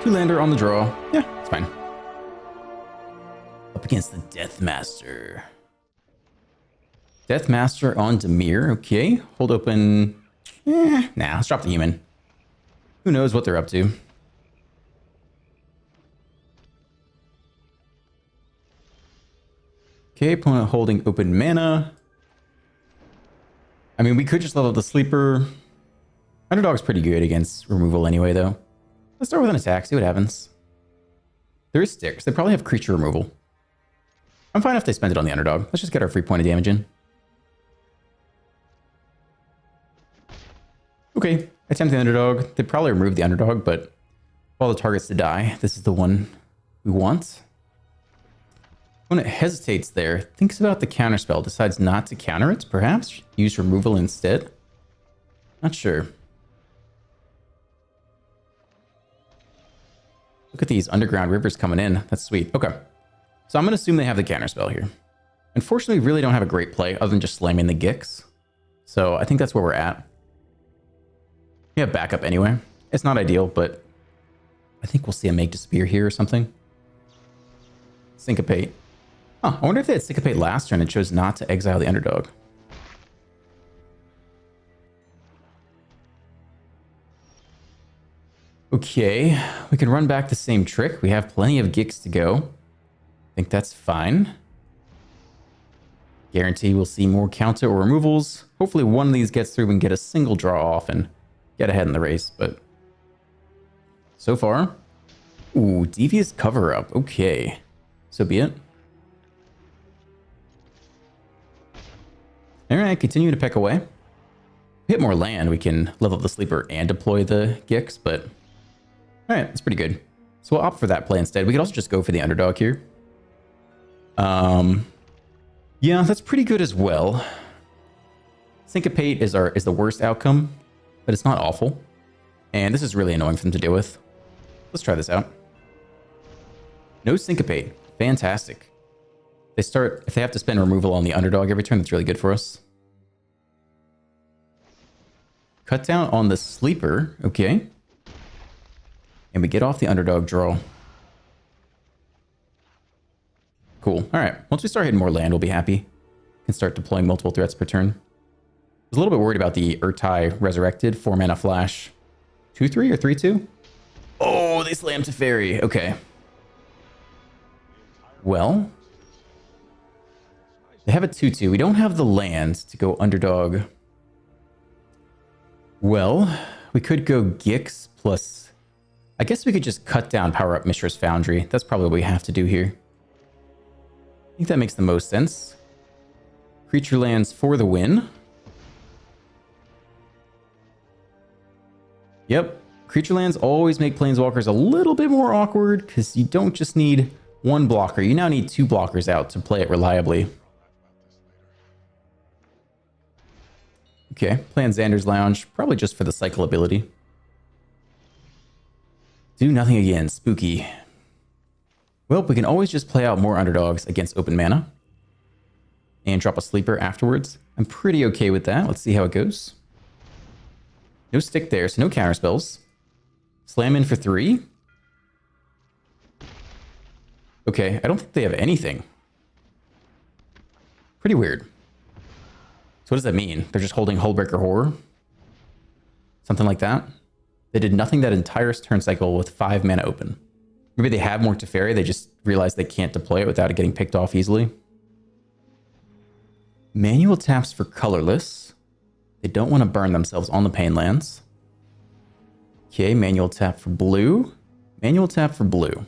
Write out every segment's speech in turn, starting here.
2-lander on the draw. Yeah, it's fine. Up against the Deathmaster. Deathmaster on Dimir. Okay, hold open. Nah, let's drop the human. Who knows what they're up to. Okay, opponent holding open mana. I mean, we could just level up the sleeper. Underdog's pretty good against removal anyway, though. Let's start with an attack, see what happens. There is sticks. They probably have creature removal. I'm fine if they spend it on the underdog. Let's just get our free point of damage in. Okay, attempt the underdog. They probably remove the underdog, but of all the targets to die, this is the one we want. When it hesitates there, thinks about the counterspell, decides not to counter it, perhaps use removal instead. Not sure. Look at these underground rivers coming in. That's sweet. Okay. So I'm going to assume they have the counterspell here. Unfortunately, we really don't have a great play other than just slamming the Gix. So I think that's where we're at. We have backup anyway. It's not ideal, but I think we'll see a Make Disappear here or something. Syncopate. Huh, I wonder if they had Syncopate last turn and chose not to exile the underdog. Okay, we can run back the same trick. We have plenty of Gix to go. I think that's fine. Guarantee we'll see more counter or removals. Hopefully one of these gets through and get a single draw off and get ahead in the race, but so far. Ooh, Devious Cover Up. Okay, so be it. All right, continue to peck away. If we hit more land, we can level up the sleeper and deploy the Gix, but all right, that's pretty good. So we'll opt for that play instead. We could also just go for the underdog here. Yeah, that's pretty good as well. Syncopate is the worst outcome, but it's not awful. And this is really annoying for them to deal with. Let's try this out. No Syncopate. Fantastic. If they have to spend removal on the underdog every turn, that's really good for us. Cut down on the sleeper. Okay. And we get off the underdog draw. Cool. All right. Once we start hitting more land, we'll be happy. Can start deploying multiple threats per turn. I was a little bit worried about the Urtai Resurrected 4-mana flash. 2/3 or 3/2? Oh, they slammed to Fairy. Okay. Well, they have a 2/2. We don't have the land to go underdog. Well, we could go Gix plus... I guess we could just cut down Power Up Mishra's Foundry. That's probably what we have to do here. I think that makes the most sense. Creature lands for the win. Yep. Creature lands always make Planeswalkers a little bit more awkward because you don't just need one blocker. You now need 2 blockers out to play it reliably. Okay, playing Xander's Lounge, probably just for the cycle ability. Do nothing again, spooky. Well, we can always just play out more underdogs against open mana. And drop a sleeper afterwards. I'm pretty okay with that. Let's see how it goes. No stick there, so no counter spells. Slam in for 3. Okay, I don't think they have anything. Pretty weird. So what does that mean? They're just holding Hullbreaker Horror? Something like that? They did nothing that entire turn cycle with 5 mana open. Maybe they have more Teferi, they just realize they can't deploy it without it getting picked off easily. Manual taps for colorless. They don't want to burn themselves on the pain lands. Okay, manual tap for blue. Manual tap for blue.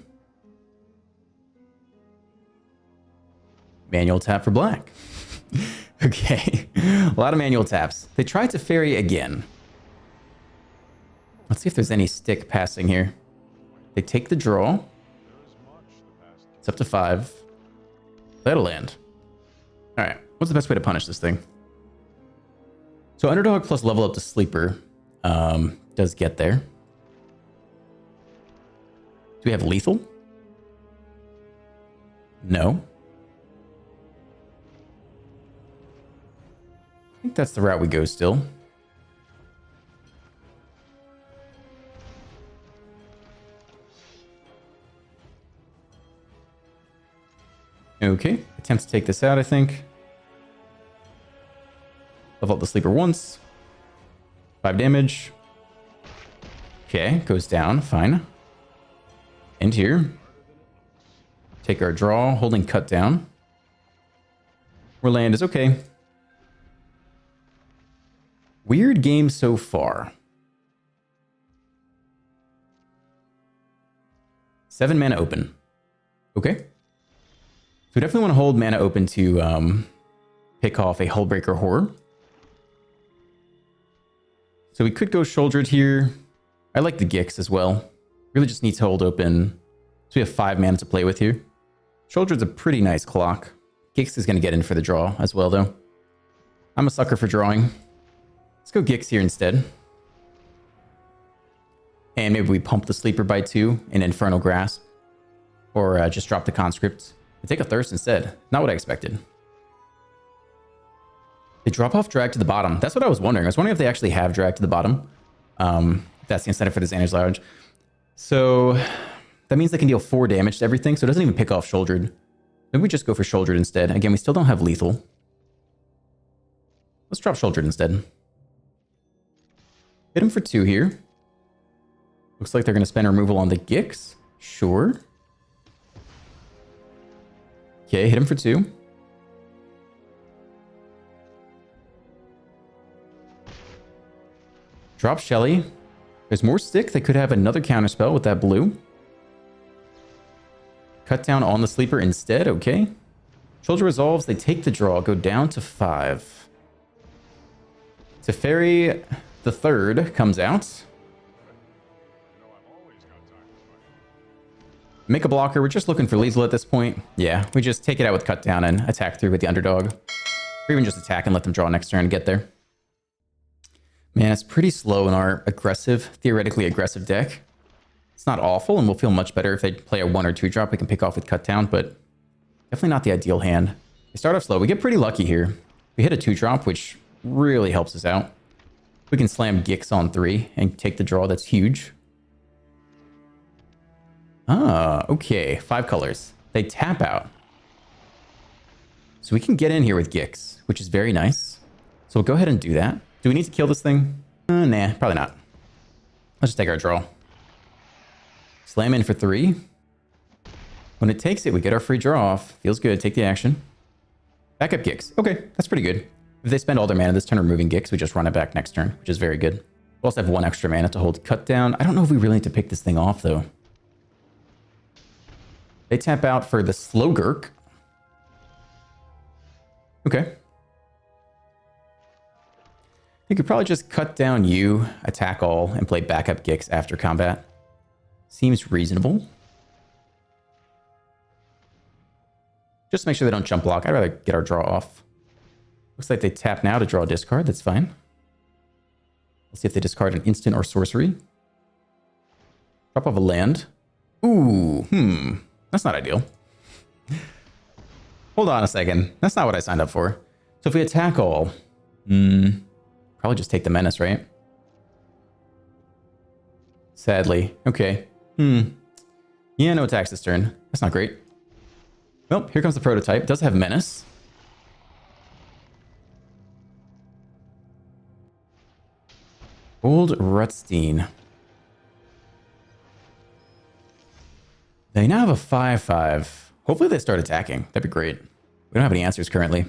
Manual tap for black. Okay, a lot of manual taps. They tried to Teferi again. Let's see if there's any stick passing here. They take the draw. It's up to 5. That'll land. All right, what's the best way to punish this thing? So underdog plus level up to sleeper does get there. Do we have lethal? No. I think that's the route we go still. Okay, attempt to take this out, I think. Level up the sleeper once. 5 damage. Okay, goes down, fine. End here. Take our draw, holding cut down. Where land is okay. Weird game so far. 7 mana open. Okay. So we definitely want to hold mana open to pick off a Hullbreaker Horror. So we could go Shouldered here. I like the Gix as well. Really just need to hold open. So we have 5 mana to play with here. Shouldered's a pretty nice clock. Gix is going to get in for the draw as well, though. I'm a sucker for drawing. Let's go Gix here instead. And maybe we pump the Sleeper by 2 in Infernal Grasp. Or just drop the Conscript. And take a Thirst instead. Not what I expected. They drop off Drag to the bottom. That's what I was wondering. I was wondering if they actually have Drag to the bottom. If that's the incentive for the Xander's Lounge. So that means they can deal 4 damage to everything. So it doesn't even pick off Shouldered. Maybe we just go for Shouldered instead. Again, we still don't have Lethal. Let's drop Shouldered instead. Hit him for 2 here. Looks like they're going to spend removal on the Gix. Sure. Okay, hit him for 2. Drop Shelly. There's more stick. They could have another counterspell with that blue. Cut down on the sleeper instead. Okay. Shoulder resolves. They take the draw. Go down to 5. Teferi the third comes out. Make a blocker. We're just looking for lethal at this point. Yeah, we just take it out with cut down and attack through with the underdog. Or even just attack and let them draw next turn and get there. Man, it's pretty slow in our aggressive, theoretically aggressive deck. It's not awful, and we'll feel much better if they play a 1 or 2 drop we can pick off with cut down, but definitely not the ideal hand. We start off slow. We get pretty lucky here. We hit a 2 drop, which really helps us out. We can slam Gix on 3 and take the draw. That's huge. Ah, okay. 5 colors. They tap out. So we can get in here with Gix, which is very nice. So we'll go ahead and do that. Do we need to kill this thing? Nah, probably not. Let's just take our draw. Slam in for 3. When it takes it, we get our free draw off. Feels good. Take the action. Back up Gix. Okay, that's pretty good. If they spend all their mana this turn removing Gix, we just run it back next turn, which is very good. We also have 1 extra mana to hold cut down. I don't know if we really need to pick this thing off, though. They tap out for the Slogurk. Okay. You could probably just cut down you, attack all, and play backup Gix after combat. Seems reasonable. Just to make sure they don't jump block. I'd rather get our draw off. Looks like they tap now to draw a discard. That's fine. Let's see if they discard an instant or sorcery. Drop off a land. Ooh, That's not ideal. Hold on a second. That's not what I signed up for. So if we attack all, probably just take the menace, right? Sadly. Okay. Yeah, no attacks this turn. That's not great. Well, here comes the prototype. It does have menace. Old Rutstein. They now have a 5/5. Hopefully they start attacking. That'd be great. We don't have any answers currently.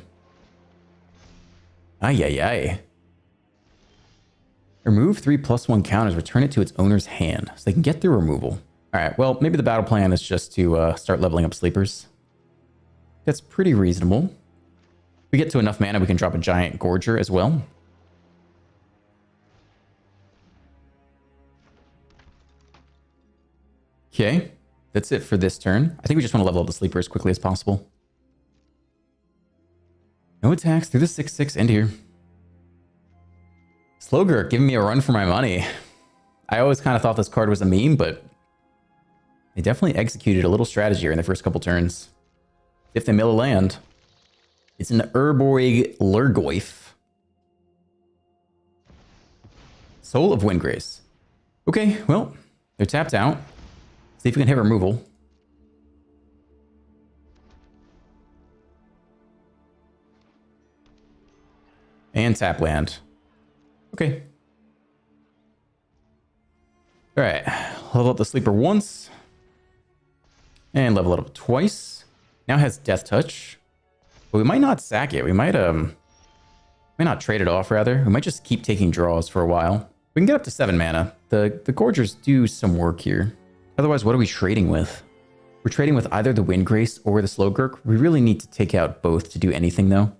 Ay. Remove 3/+1 counters. Return it to its owner's hand. So they can get through removal. Alright, well, maybe the battle plan is just to start leveling up sleepers. That's pretty reasonable. If we get to enough mana, we can drop a giant Gorger as well. Okay. That's it for this turn. I think we just want to level up the sleeper as quickly as possible. No attacks through the 6/6 end here. Slogurk giving me a run for my money. I always kind of thought this card was a meme, but they definitely executed a little strategy here in the first couple turns. If they mill a land, it's an Urborg Lurgoyf. Soul of Windgrace. Okay, well, they're tapped out. See if we can hit removal. And tap land. Okay. All right. Level up the sleeper once. And level it up twice. Now has Death Touch. But we might not sack it. We might not trade it off, rather. We might just keep taking draws for a while. We can get up to 7 mana. The Gorgers do some work here. Otherwise, what are we trading with? We're trading with either the Windgrace or the Slowgurk. We really need to take out both to do anything, though.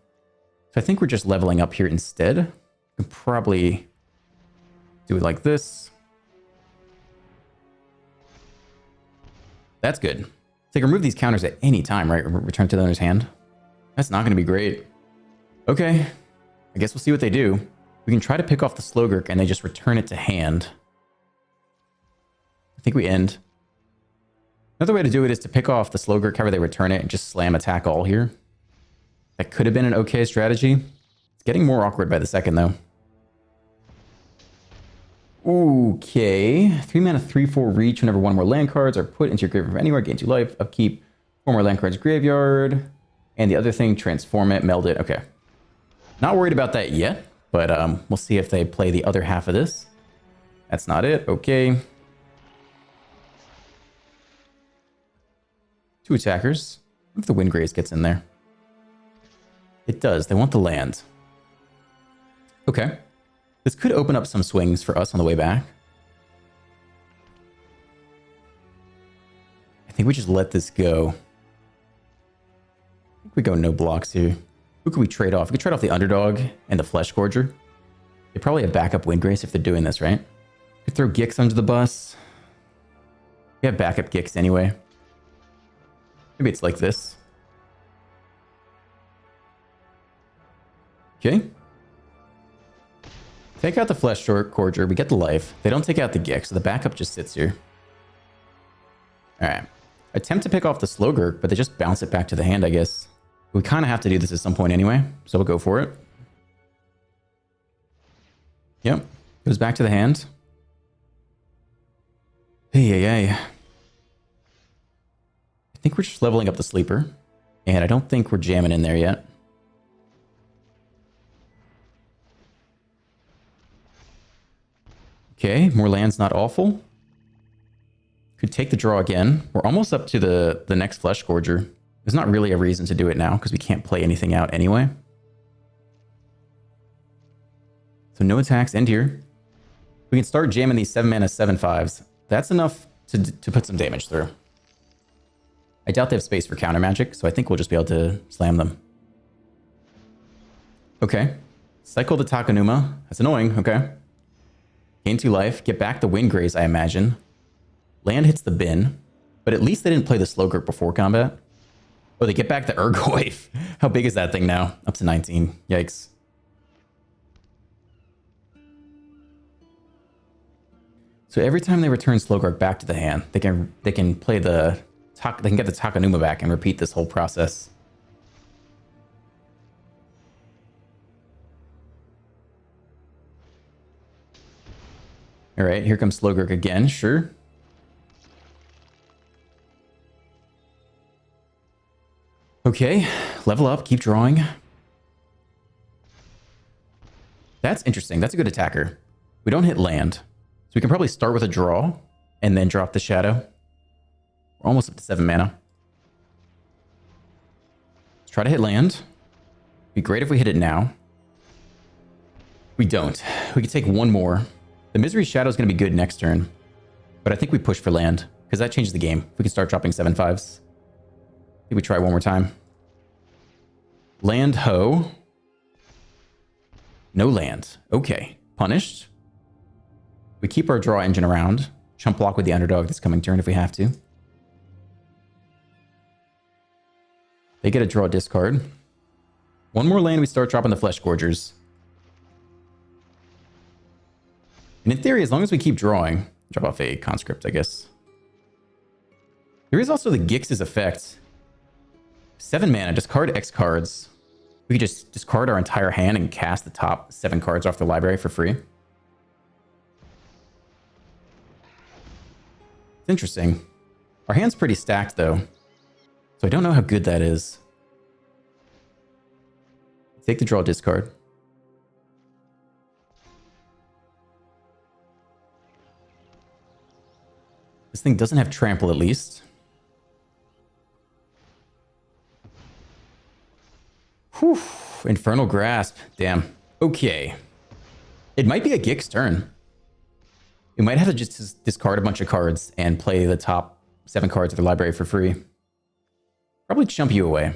So I think we're just leveling up here instead. We can probably do it like this. That's good. So they can remove these counters at any time, right? Return to the owner's hand. That's not going to be great. Okay. I guess we'll see what they do. We can try to pick off the Slowgurk and they just return it to hand. I think we end. Another way to do it is to pick off the Slowgurk, however they return it, and just slam attack all here. That could have been an okay strategy. It's getting more awkward by the second, though. Okay. 3 mana, 3/4 reach. Whenever 1 more land cards are put into your graveyard from anywhere, gain 2 life. Upkeep. 4 more land cards graveyard. And the other thing, transform it, meld it. Okay. Not worried about that yet, but we'll see if they play the other half of this. That's not it. Okay. 2 attackers. What if the Windgrace gets in there? It does. They want the land. Okay. This could open up some swings for us on the way back. I think we just let this go. I think we go no blocks here. Who could we trade off? We could trade off the Underdog and the Flesh Gorger. They probably have backup Windgrace if they're doing this, right? Could throw Gix under the bus. We have backup Gix anyway. Maybe it's like this. Okay. Take out the Flesh Gorger. We get the life. They don't take out the Gix, so the backup just sits here. Alright. Attempt to pick off the Slowgurk, but they just bounce it back to the hand, I guess. We kind of have to do this at some point anyway, so we'll go for it. Yep. Goes back to the hand. Hey. I think we're just leveling up the sleeper. And I don't think we're jamming in there yet. Okay, more land's not awful. Could take the draw again. We're almost up to the next Flesh Gorger. There's not really a reason to do it now because we can't play anything out anyway. So no attacks, end here. We can start jamming these 7 mana 7/5s. That's enough to put some damage through. I doubt they have space for counter magic, so I think we'll just be able to slam them. Okay. Cycle the Takanuma. That's annoying, okay. Gain 2 life. Get back the Windgrace, I imagine. Land hits the bin, but at least they didn't play the Slowgurk before combat. Oh, they get back the Urgoyf. How big is that thing now? Up to 19. Yikes. So every time they return Slowgurk back to the hand, they can play the they can get the Takanuma back and repeat this whole process. All right, here comes Slowgurk again. Sure. Okay, level up, keep drawing. That's interesting. That's a good attacker. We don't hit land. So we can probably start with a draw and then drop the shadow. We're almost up to 7 mana. Let's try to hit land. Be great if we hit it now. We don't. We can take 1 more. The Misery Shadow is going to be good next turn. But I think we push for land because that changes the game. We can start dropping 7/5s. I think we try one more time. Land ho. No land. Okay. Punished. We keep our draw engine around. Chump block with the Underdog this coming turn if we have to. They get a draw discard. 1 more land, we start dropping the Flesh Gorgers. And in theory, as long as we keep drawing, drop off a Conscript, I guess. There is also the Gix's effect. 7 mana, discard X cards. We could just discard our entire hand and cast the top 7 cards off the library for free. It's interesting. Our hand's pretty stacked, though. So I don't know how good that is. Take the draw discard. This thing doesn't have trample at least. Whew. Infernal Grasp. Damn. Okay. It might be a Gix turn. We might have to just discard a bunch of cards and play the top 7 cards of the library for free. Probably chump you away.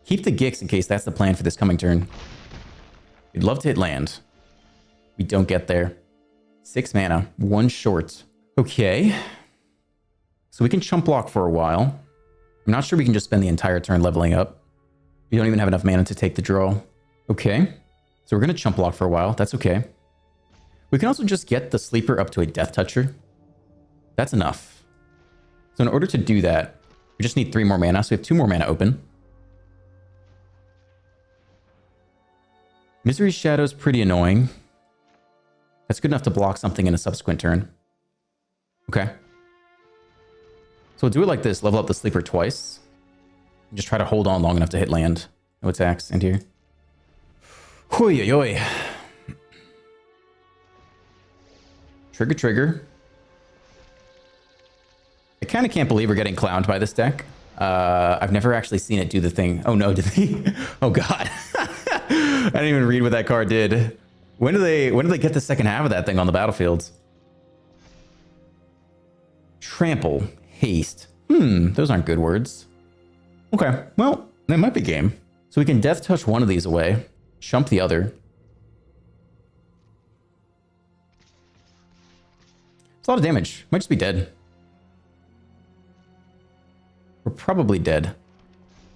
Keep the Gix in case that's the plan for this coming turn. We'd love to hit land. We don't get there. 6 mana, 1 short. Okay. So we can chump block for a while. I'm not sure we can just spend the entire turn leveling up. We don't even have enough mana to take the draw. Okay. So we're going to chump block for a while. That's okay. We can also just get the sleeper up to a Death Toucher. That's enough. So in order to do that, we just need 3 more mana. So we have 2 more mana open. Misery Shadow's pretty annoying. That's good enough to block something in a subsequent turn. Okay. So we'll do it like this. Level up the sleeper twice. And just try to hold on long enough to hit land. No attacks in here. Hoi oi. Trigger, trigger. I kind of can't believe we're getting clowned by this deck. I've never actually seen it do the thing. Oh no, did they? Oh god. I didn't even read what that card did. When do they get the second half of that thing on the battlefield? Trample, haste. Those aren't good words. Okay, well, that might be game. So we can Death Touch one of these away, chump the other. It's a lot of damage. Might just be dead. We're probably dead.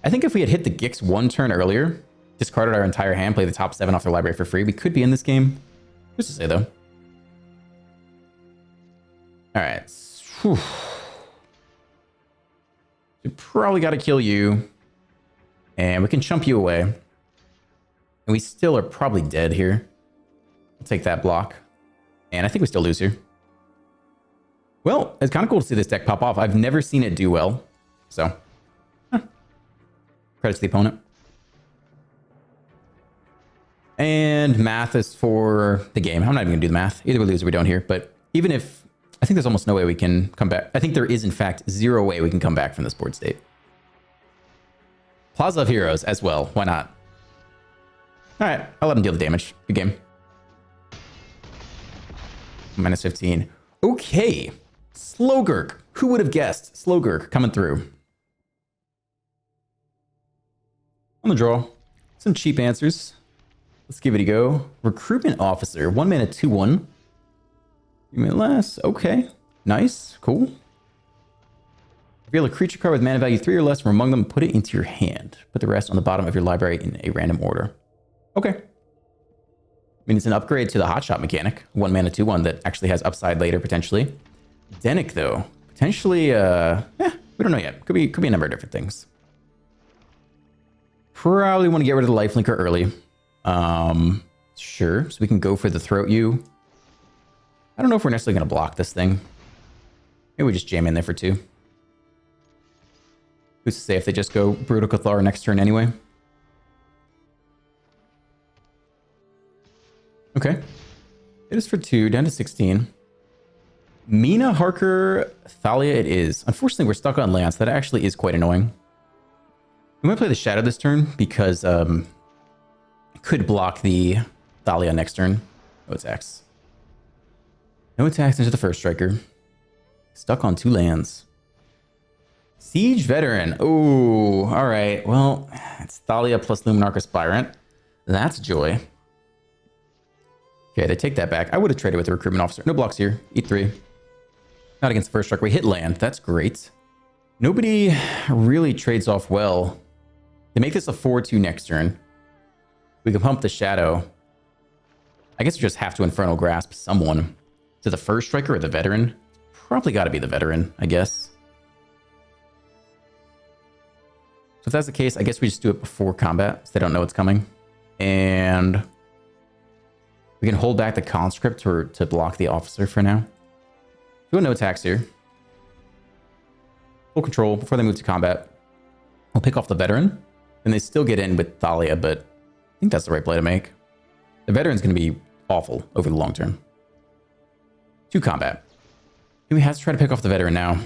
I think if we had hit the Gix 1 turn earlier, discarded our entire hand, play the top 7 off their library for free, we could be in this game. Who's to say, though? All right. Whew. We probably got to kill you. And we can chump you away. And we still are probably dead here. We'll take that block. And I think we still lose here. Well, it's kind of cool to see this deck pop off. I've never seen it do well. So, credit to the opponent. And math is for the game. I'm not even going to do the math. Either we lose or we don't here. But even if... I think there's almost no way we can come back. I think there is, in fact, 0 way we can come back from this board state. Plaza of Heroes as well. Why not? All right. I'll let him deal the damage. Good game. Minus 15. Okay. Slogurk. Who would have guessed? Slogurk coming through. On the draw. Some cheap answers. Let's give it a go. Recruitment Officer. 1 mana, 2/1. Less. Okay. Nice. Cool. Reveal a creature card with mana value 3 or less from among them and put it into your hand. Put the rest on the bottom of your library in a random order. Okay. I mean, it's an upgrade to the Hotshot mechanic. 1 mana, 2/1 that actually has upside later, potentially. Denic, though. Potentially, we don't know yet. Could be a number of different things. Probably want to get rid of the lifelinker early. Sure. So we can go for the Throat You. I don't know if we're necessarily going to block this thing. Maybe we just jam in there for 2. Who's to say if they just go Brutal Cathar next turn anyway? Okay. It is for 2, down to 16. Mina Harker Thalia it is. Unfortunately, we're stuck on Lance. That actually is quite annoying. We might play the Shadow this turn because it could block the Thalia next turn. No attacks. No attacks into the first striker. Stuck on 2 lands. Siege Veteran. Oh, all right. Well, it's Thalia plus Luminarch Aspirant. That's joy. Okay, they take that back. I would have traded with the Recruitment Officer. No blocks here. Eat 3. Not against the first striker. We hit land. That's great. Nobody really trades off well. They make this a 4/2 next turn. We can pump the Shadow. I guess we just have to Infernal Grasp someone. To the first striker or the veteran? Probably got to be the veteran, I guess. So if that's the case, I guess we just do it before combat so they don't know it's coming. And we can hold back the conscript to block the officer for now. Doing no attacks here. Full control before they move to combat. We'll pick off the veteran. And they still get in with Thalia, but I think that's the right play to make. The veteran's going to be awful over the long term. To combat. We have to try to pick off the veteran now.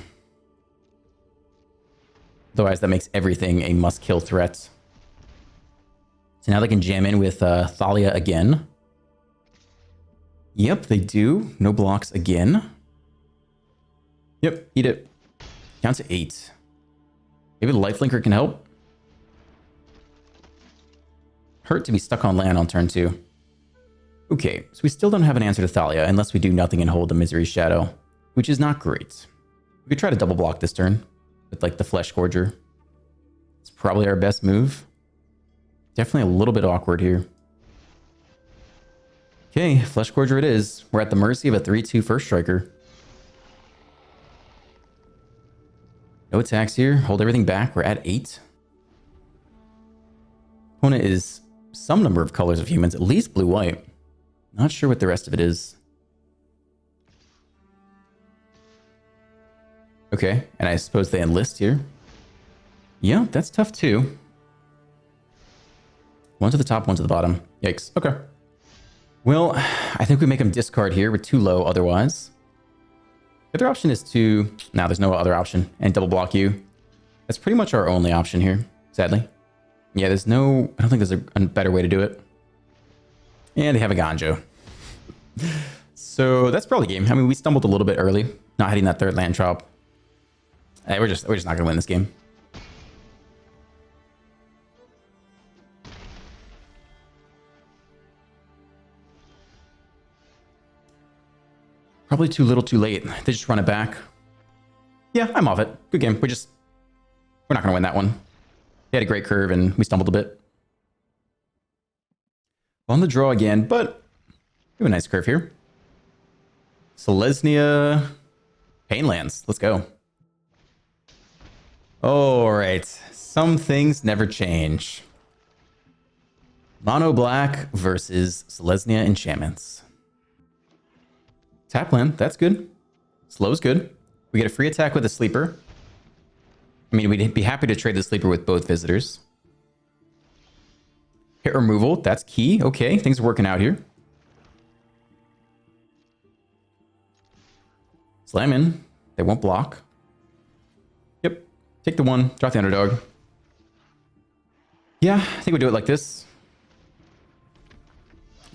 Otherwise, that makes everything a must-kill threat. So now they can jam in with Thalia again. Yep, they do. No blocks again. Yep, eat it. Down to 8. Maybe the lifelinker can help. Hurt to be stuck on land on turn 2. Okay, so we still don't have an answer to Thalia unless we do nothing and hold the Misery Shadow, which is not great. We could try to double block this turn with like the Flesh Gorger. It's probably our best move. Definitely a little bit awkward here. Okay, Flesh Gorger it is. We're at the mercy of a 3/2 first striker. No attacks here. Hold everything back. We're at 8. Opponent is some number of colors of humans, at least blue-white. Not sure what the rest of it is. Okay, and I suppose they enlist here. Yeah, that's tough too. One to the top, one to the bottom. Yikes. Okay. Well, I think we make them discard here. We're too low otherwise. The other option is to... No, there's no other option. And double block you. That's pretty much our only option here, sadly. Yeah, there's no... I don't think there's a better way to do it. And they have a Ganjo. So that's probably game. I mean, we stumbled a little bit early. Not hitting that third land drop. Hey, we're just not going to win this game. Probably too little too late. They just run it back. Yeah, I'm off it. Good game. We're not going to win that one. They had a great curve and we stumbled a bit. On the draw again, but we have a nice curve here. Selesnya Painlands. Let's go. All right. Some things never change. Mono black versus Selesnya enchantments. Tap land. That's good. Slow's good. We get a free attack with a sleeper. I mean, we'd be happy to trade the sleeper with both visitors. Hit removal. That's key. Okay. Things are working out here. Slam in. They won't block. Yep. Take the 1. Drop the underdog. Yeah, I think we'll do it like this.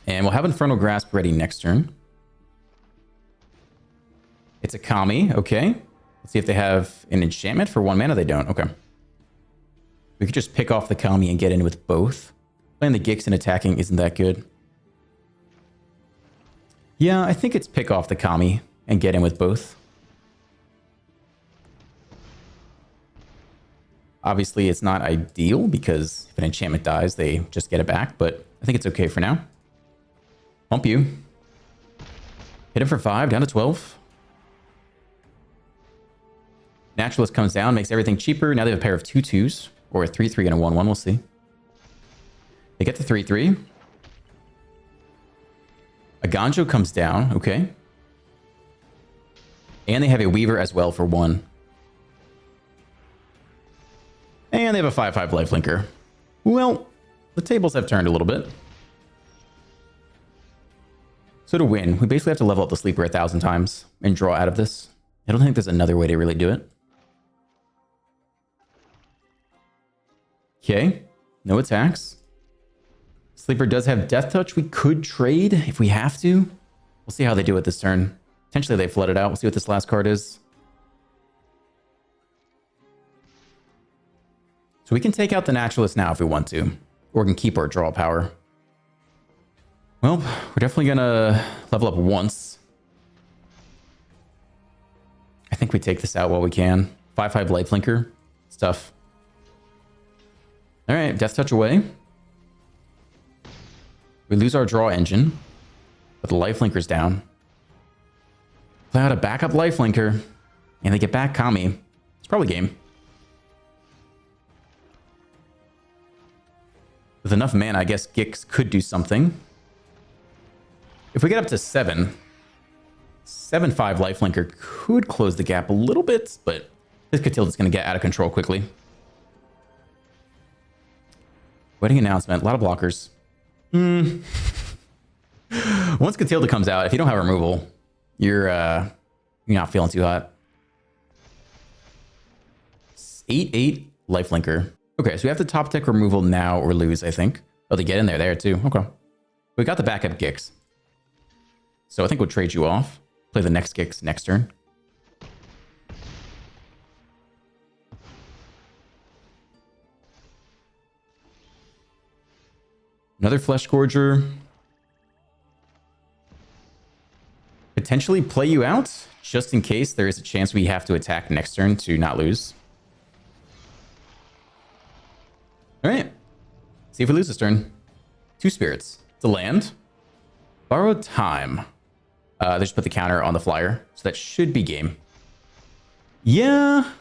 And we'll have Infernal Grasp ready next turn. It's a Kami. Okay. Let's see if they have an enchantment for 1 mana. They don't. Okay. We could just pick off the Kami and get in with both. Playing the Gix and attacking isn't that good. Yeah, I think it's pick off the Kami and get in with both. Obviously, it's not ideal because if an enchantment dies, they just get it back, but I think it's okay for now. Bump you. Hit him for 5, down to 12. Naturalist comes down, makes everything cheaper. Now they have a pair of 2/2s, or a 3/3 and a 1/1. We'll see. They get the 3/3. A Ganjo comes down. Okay. And they have a Weaver as well for 1. And they have a 5/5 lifelinker. Well, the tables have turned a little bit. So to win, we basically have to level up the sleeper 1,000 times and draw out of this. I don't think there's another way to really do it. Okay, no attacks. Sleeper does have Death Touch. We could trade if we have to. We'll see how they do it this turn. Potentially they flood it out. We'll see what this last card is. So we can take out the Naturalist now if we want to. Or we can keep our draw power. Well, we're definitely going to level up once. I think we take this out while we can. 5/5 lifelinker. It's tough. All right, Death Touch away. We lose our draw engine, but the lifelinker's down. Play out a backup lifelinker, and they get back Kami. It's probably game. With enough mana, I guess Gix could do something. If we get up to 7, 7/5 lifelinker could close the gap a little bit, but this Catilda's going to get out of control quickly. Wedding announcement, a lot of blockers. Once Catilda comes out, if you don't have removal, you're You're not feeling too hot. 8/8 lifelinker. Okay, so we have the top deck removal now or lose, I think. Oh, they get in there too. Okay. We got the backup Gix. So I think we'll trade you off. Play the next Gix next turn. Another Flesh Gorger. Potentially play you out, just in case there is a chance we have to attack next turn to not lose. All right. See if we lose this turn. 2 spirits. It's a land. Borrowed time. They just put the counter on the flyer, so that should be game. Yeah.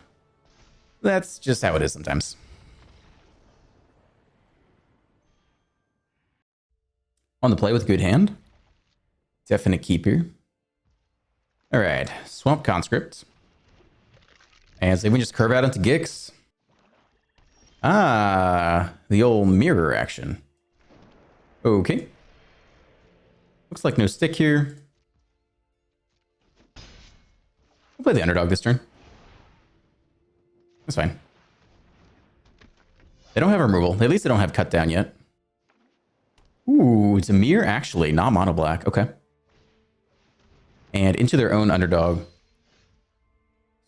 That's just how it is sometimes. On the play with good hand. Definite keep here. All right. Swamp Conscript. And so we just curve out into Gix. Ah, the old mirror action. Okay. Looks like no stick here. We'll play the underdog this turn. That's fine. They don't have removal. At least they don't have cut down yet. Ooh, it's a mirror actually, not mono black. Okay. And into their own underdog. So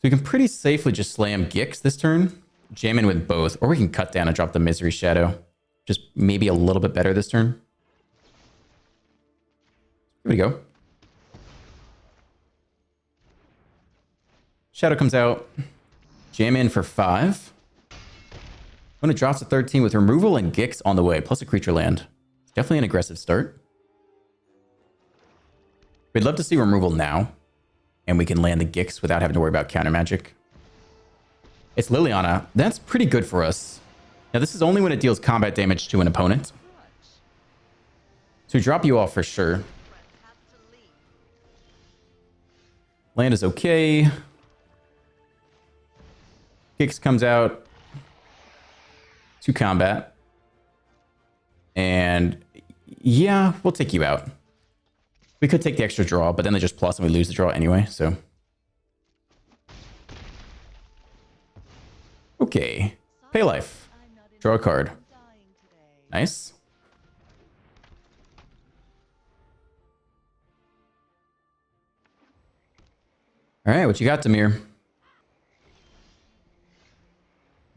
we can pretty safely just slam Gix this turn. Jam in with both, or we can cut down and drop the Misery Shadow. Just maybe a little bit better this turn. Here we go. Shadow comes out. Jam in for 5. When it drops to 13 with removal and Gix on the way, plus a creature land. It's definitely an aggressive start. We'd love to see removal now, and we can land the Gix without having to worry about counter magic. It's Liliana. That's pretty good for us. Now, this is only when it deals combat damage to an opponent. So we drop you off for sure. Land is okay. Gix comes out to combat. And yeah, we'll take you out. We could take the extra draw, but then they just plus and we lose the draw anyway, so. Okay. Pay life. Draw a card. Nice. All right, what you got, Demir?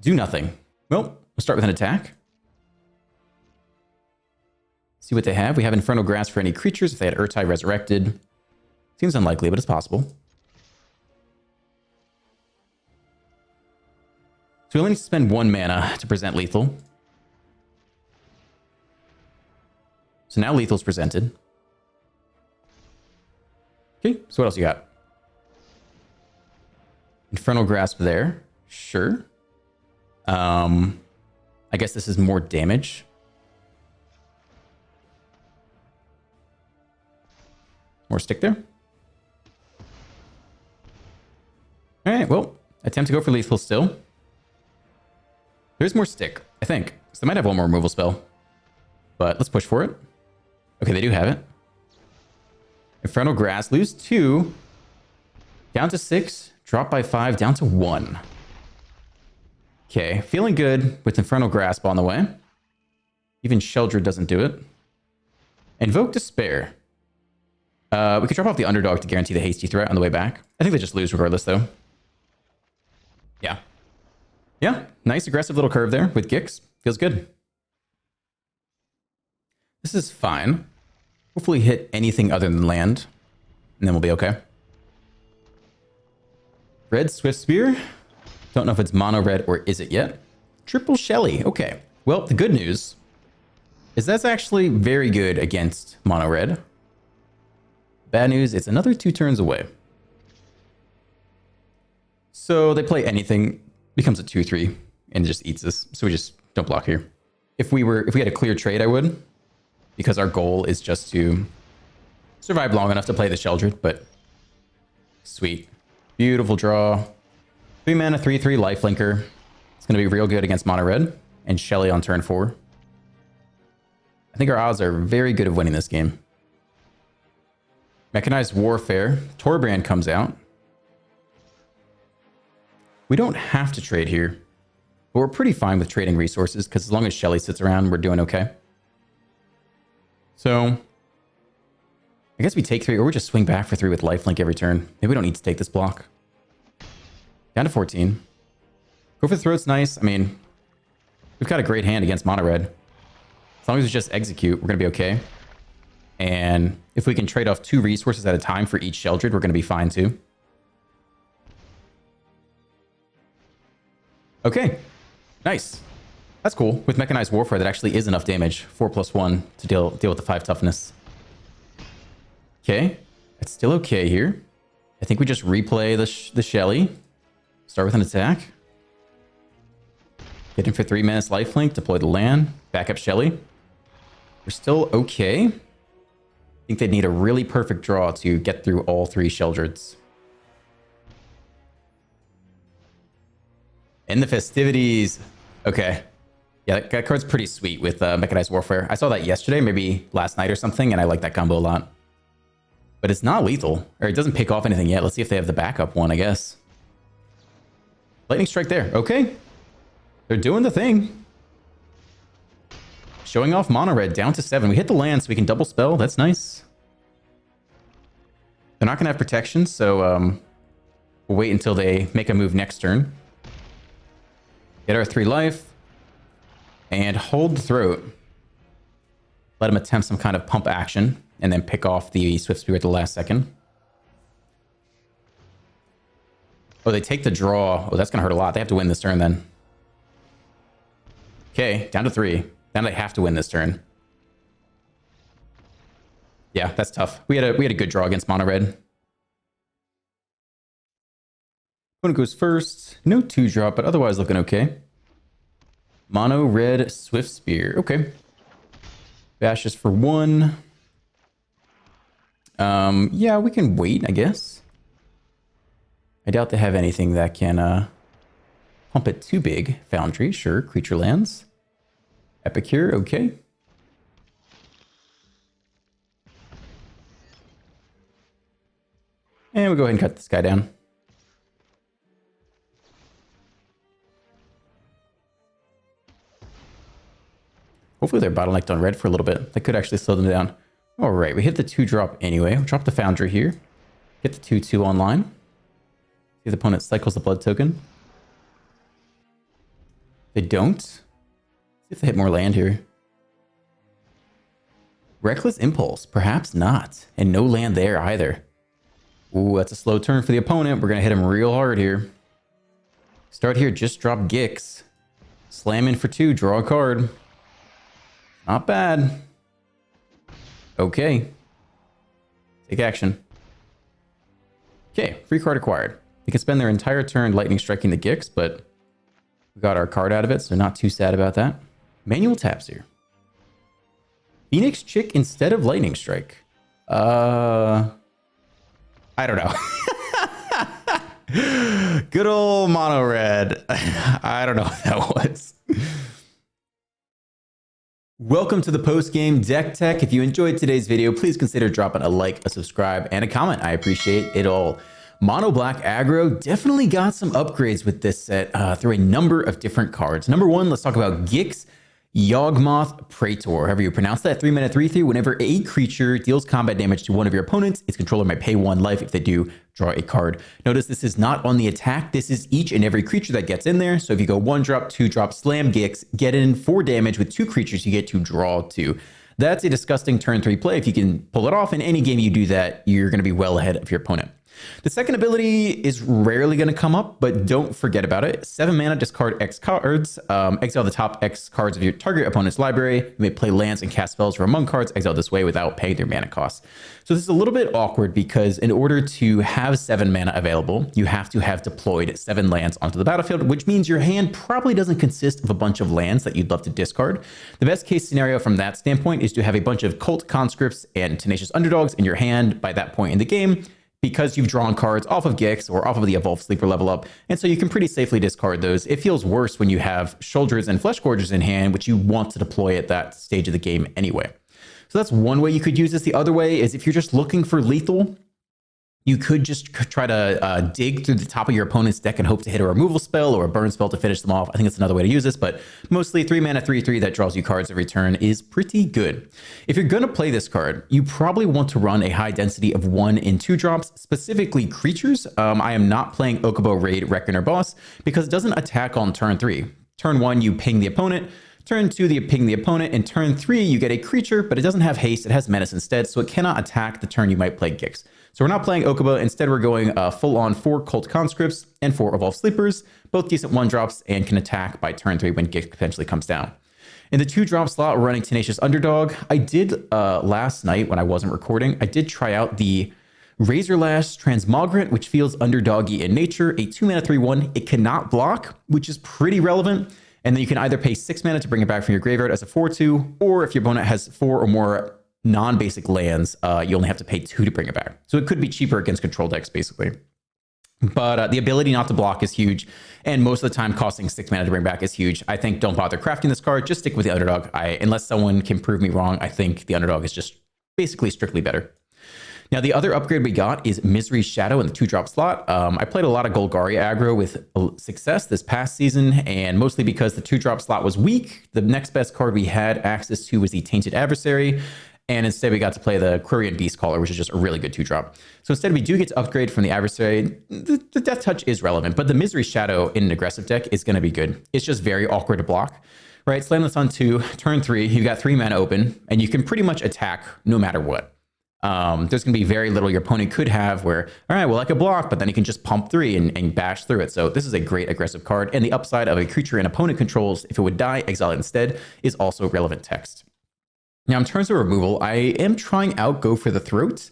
Do nothing. Well, we'll start with an attack. See what they have. We have Infernal Grasp for any creatures if they had Urtai Resurrected. Seems unlikely, but it's possible. So we only need to spend 1 mana to present lethal. So now lethal's presented. Okay, so what else you got? Infernal Grasp there. Sure. I guess this is more damage. More stick there. All right, well, attempt to go for lethal still. There's more stick, I think. So they might have one more removal spell. But let's push for it. Okay, they do have it. Infernal Grasp, lose 2. Down to 6. Drop by 5, down to 1. Okay, feeling good with Infernal Grasp on the way. Even Sheldred doesn't do it. Invoke Despair. We could drop off the underdog to guarantee the hasty threat on the way back. I think they just lose regardless, though. Yeah. Yeah, nice aggressive little curve there with Gix. Feels good. This is fine. Hopefully hit anything other than land, and then we'll be okay. Red Swift Spear. Don't know if it's mono red or is it yet. Triple Shelly. Okay. Well, the good news is that's actually very good against mono red. Bad news, it's another 2 turns away. So they play anything, becomes a 2/3, and just eats us. So we just don't block here. If we had a clear trade, I would. Because our goal is just to survive long enough to play the Sheldred, but sweet. Beautiful draw. 3 mana, 3/3 lifelinker. It's going to be real good against mono red and Shelly on turn 4. I think our odds are very good of winning this game. Mechanized Warfare. Torbrand comes out. We don't have to trade here, but we're pretty fine with trading resources because as long as Shelly sits around, we're doing okay. So I guess we take 3 or we just swing back for 3 with lifelink every turn. Maybe we don't need to take this block. Down to 14. Go for the throat's nice. I mean, we've got a great hand against mono red. As long as we just execute, we're going to be okay. And if we can trade off 2 resources at a time for each Sheldred, we're going to be fine too. Okay, nice. That's cool. With Mechanized Warfare, that actually is enough damage. 4+1 to deal with the 5 toughness. Okay, it's still okay here. I think we just replay the Shelly. Start with an attack. Get in for 3 minutes lifelink, deploy the land, back up Shelly. We're still okay. I think they'd need a really perfect draw to get through all 3 Sheldreds. In the festivities. Okay. Yeah, that card's pretty sweet with Mechanized Warfare. I saw that yesterday, maybe last night or something, and I like that combo a lot. But it's not lethal, or it doesn't pick off anything yet. Let's see if they have the backup one, I guess. Lightning Strike there. Okay. They're doing the thing. Showing off mono red down to 7. We hit the land so we can double spell. That's nice. They're not going to have protection, so we'll wait until they make a move next turn. Get our 3 life. And hold the throat. Let him attempt some kind of pump action. And then pick off the Swift Spear at the last second. Oh, they take the draw. Oh, that's going to hurt a lot. They have to win this turn then. Okay, down to 3. Now they have to win this turn. Yeah, that's tough. We had a good draw against mono red. Opponent goes first. No 2-drop, but otherwise looking okay. Mono red Swift Spear. Okay. Bashes for 1. Yeah, we can wait, I guess. I doubt they have anything that can pump it too big. Foundry, sure. Creature lands. Epicure, okay. And we'll go ahead and cut this guy down. Hopefully they're bottlenecked on red for a little bit. That could actually slow them down. All right, we hit the 2-drop anyway. We'll drop the Foundry here. Get the 2/2 online. See if the opponent cycles the blood token. They don't. See if they hit more land here. Reckless Impulse, perhaps not. And no land there either. Ooh, that's a slow turn for the opponent. We're going to hit him real hard here. Start here, just drop Gix. Slam in for 2, draw a card. Not bad. Okay. Take action. Okay, free card acquired. They can spend their entire turn lightning striking the Gix, but we got our card out of it, so not too sad about that. Manual taps here. Phoenix Chick instead of lightning strike. I don't know. Good old mono red. I don't know what that was. Welcome to the post-game deck tech. If you enjoyed today's video, please consider dropping a like, a subscribe, and a comment. I appreciate it all. Mono Black Aggro definitely got some upgrades with this set through a number of different cards. Number 1, let's talk about Gix Yawgmoth Praetor. However you pronounce that, 3-mana 3/3. Whenever a creature deals combat damage to one of your opponents, its controller may pay 1 life. If they do, draw a card. Notice this is not on the attack. This is each and every creature that gets in there. So if you go 1-drop, 2-drop, slam Gix, get in 4 damage with 2 creatures, you get to draw 2. That's a disgusting turn 3 play. If you can pull it off in any game you do that, you're going to be well ahead of your opponent. The second ability is rarely going to come up, but don't forget about it. 7 mana, discard X cards. Exile the top X cards of your target opponent's library. You may play lands and cast spells from among cards exiled this way without paying their mana costs. So this is a little bit awkward because in order to have 7 mana available, you have to have deployed 7 lands onto the battlefield, which means your hand probably doesn't consist of a bunch of lands that you'd love to discard. The best case scenario from that standpoint is to have a bunch of Cult Conscripts and Tenacious Underdogs in your hand by that point in the game, because you've drawn cards off of Gix or off of the Evolved Sleeper level up, and so you can pretty safely discard those. It feels worse when you have Shoulders and Flesh Gorgers in hand, which you want to deploy at that stage of the game anyway. So that's one way you could use this. The other way is if you're just looking for lethal, You could just try to dig through the top of your opponent's deck and hope to hit a removal spell or a burn spell to finish them off. I think it's another way to use this, but mostly 3 mana, 3/3 that draws you cards every turn is pretty good. If you're going to play this card, you probably want to run a high density of 1 and 2 drops, specifically creatures. I am not playing Okubo, Raid, Reckoner, Boss because it doesn't attack on turn 3. Turn 1, you ping the opponent. Turn 2, you ping the opponent. In turn 3, you get a creature, but it doesn't have haste. It has menace instead, so it cannot attack the turn you might play Gix. So we're not playing Okubo. Instead, we're going full-on 4 Cult Conscripts and 4 Evolved Sleepers, both decent 1-drops and can attack by turn 3 when Gix potentially comes down. In the 2-drop slot, we're running Tenacious Underdog. I did, last night when I wasn't recording, I did try out the Razorlash Transmogrant, which feels underdoggy in nature, a 2-mana 3/1. It cannot block, which is pretty relevant. And then you can either pay 6 mana to bring it back from your graveyard as a 4/2, or if your opponent has 4 or more non-basic lands, you only have to pay 2 to bring it back. So it could be cheaper against control decks, basically. But the ability not to block is huge, and most of the time costing 6 mana to bring back is huge. I think don't bother crafting this card, just stick with the underdog. Unless someone can prove me wrong, I think the underdog is just basically strictly better. Now, the other upgrade we got is Misery Shadow in the 2-drop slot. I played a lot of Golgari aggro with success this past season, and mostly because the 2-drop slot was weak. The next best card we had access to was the Tainted Adversary, and instead we got to play the Quirion Beastcaller, which is just a really good 2-drop. So instead we do get to upgrade from the Adversary. The Death Touch is relevant, but the Misery Shadow in an aggressive deck is going to be good. It's just very awkward to block. Right, slam this on 2, turn 3, you've got 3 mana open, and you can pretty much attack no matter what. There's going to be very little your opponent could have where, all right, well, I could block, but then he can just pump 3 and bash through it. So this is a great aggressive card. And the upside of a creature an opponent controls, if it would die, exile it instead, is also relevant text. Now, in terms of removal, I am trying out Go for the Throat.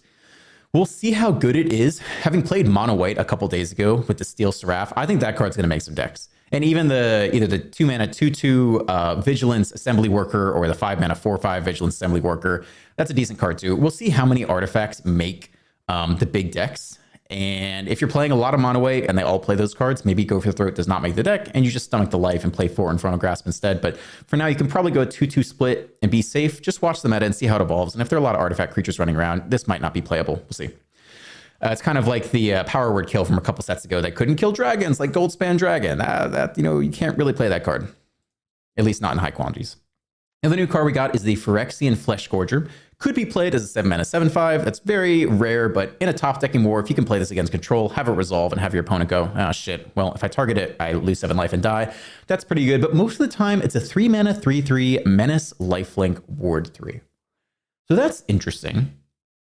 We'll see how good it is. Having played Mono White a couple days ago with the Steel Seraph, I think that card's going to make some decks. And even either the 2-mana 2/2 Vigilance Assembly Worker or the 5-mana 4/5 Vigilance Assembly Worker, that's a decent card too. We'll see how many artifacts make the big decks. And if you're playing a lot of Mono White and they all play those cards, maybe Go for the Throat does not make the deck and you just stomach the life and play 4 Infernal Grasp instead. But for now, you can probably go a 2/2 split and be safe. Just watch the meta and see how it evolves. And if there are a lot of artifact creatures running around, this might not be playable. We'll see. It's kind of like the power word kill from a couple sets ago that couldn't kill dragons, like Goldspan Dragon. You can't really play that card, at least not in high quantities. And the new card we got is the Phyrexian Flesh Scourger. Could be played as a 7-mana 7/5. That's very rare, but in a top decking war, if you can play this against control, have it resolve, and have your opponent go, oh shit, well, if I target it, I lose 7 life and die. That's pretty good, but most of the time, it's a 3-mana 3/3 Menace Lifelink Ward 3. So that's interesting.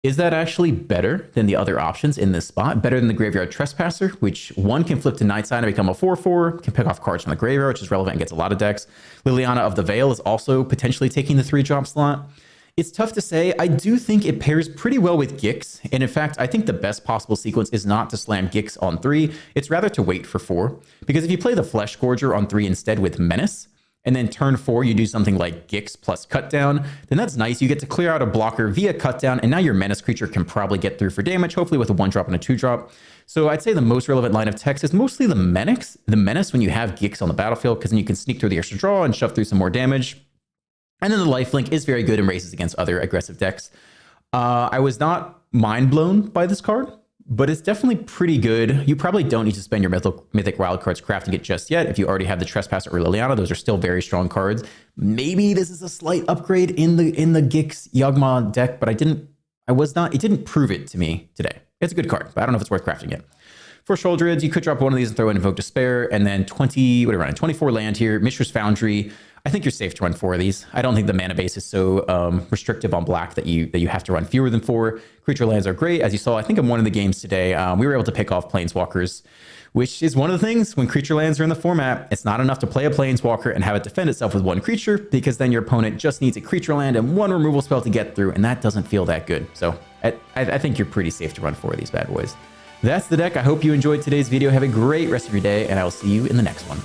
Is that actually better than the other options in this spot? Better than the Graveyard Trespasser, which 1 can flip to Nightside and become a 4/4, can pick off cards from the graveyard, which is relevant and gets a lot of decks. Liliana of the Veil is also potentially taking the 3-drop slot. It's tough to say. I do think it pairs pretty well with Gix. And in fact, I think the best possible sequence is not to slam Gix on 3. It's rather to wait for 4. Because if you play the Flesh Scourger on 3 instead with Menace, and then turn 4, you do something like Gix plus Cutdown, then that's nice. You get to clear out a blocker via Cutdown, and now your Menace creature can probably get through for damage, hopefully with a 1-drop and a 2-drop. So I'd say the most relevant line of text is mostly the Menace when you have Gix on the battlefield, because then you can sneak through the extra draw and shove through some more damage. And then the Lifelink is very good and races against other aggressive decks. I was not mind blown by this card, but it's definitely pretty good. You probably don't need to spend your mythic wildcards crafting it just yet. If you already have the Trespasser or Liliana, those are still very strong cards. Maybe this is a slight upgrade in the Gix Yawgmoth deck, but it didn't prove it to me today. It's a good card, but I don't know if it's worth crafting it. For Sholdreds, you could drop one of these and throw in Invoke Despair, and then 24 land here. Mishra's Foundry. I think you're safe to run 4 of these. I don't think the mana base is so restrictive on black that you have to run fewer than 4. Creature lands are great. As you saw, I think in one of the games today, we were able to pick off Planeswalkers, which is one of the things when creature lands are in the format. It's not enough to play a Planeswalker and have it defend itself with 1 creature, because then your opponent just needs a creature land and 1 removal spell to get through, and that doesn't feel that good. So I think you're pretty safe to run 4 of these bad boys. That's the deck. I hope you enjoyed today's video. Have a great rest of your day, and I will see you in the next one.